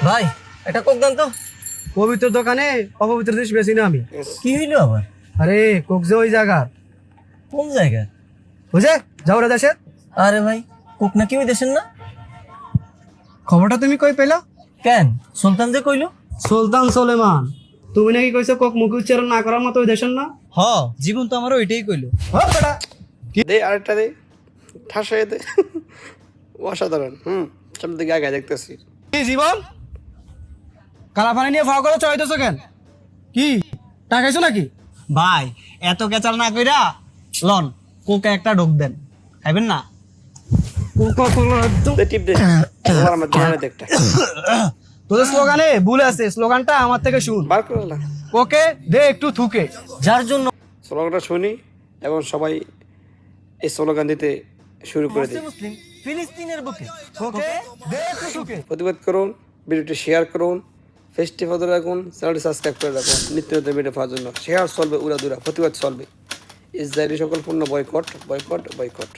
ভাই এটা কোক দেন তো। পবিত্র দোকানে অপবিত্র জিনিস বেশি না আমি। কি হইলো আবার? আরে কোক যে ওই জায়গা কোন জায়গা? বুঝে যাও রে দেশে। আরে ভাই কোক নাকি ওই দেশের না? খবরটা তুমি কই পেলা? কেন সুলতান যে কইলো। সুলতান সোলেমান, তুমি নাকি কইছো কোক মুখ উচ্চারণ না করার মতো ওই দেশের না? হ জীবন তো আমার ওইটাই কইলো। ও বেটা দে আরেকটা দে, ঠাসাই দে। অসাধারণ। সামনে দিকে আগে দেখতেছি। কি জীবন কালা পানি নিয়ে ফাও করে চাইতেছো কেন? কি টাকাইছো নাকি? ভাই এত কেচাল না কইরা লন কোকে একটা ঢোক দেন, খাইবেন না? দে টিপ দে, তোমার আমার জানালে দেখটা তোদের স্লোগানে ভুল আছে, স্লোগানটা আমার থেকে শুন। বার করে না। ওকে দে একটু থুকে। যার জন্য স্লোগানটা শুনি এবং সবাই এই স্লোগান দিতে শুরু করে দিই। মুসলিম ফিলিস্তিনের বুকে ওকে দে একটু থুকে। প্রতিবাদ করুন, ভিডিওটি শেয়ার করুন, পেজটি ফলো রাখুন, চ্যানেলটি সাবস্ক্রাইব করে রাখুন নিত্য নতুন ভিডিও পাওয়ার জন্য। শেয়ার চলবে উড়াদুরা, প্রতিবাদ চলবে। ইসরায়েলি সকল পণ্য বয়কট বয়কট বয়কট।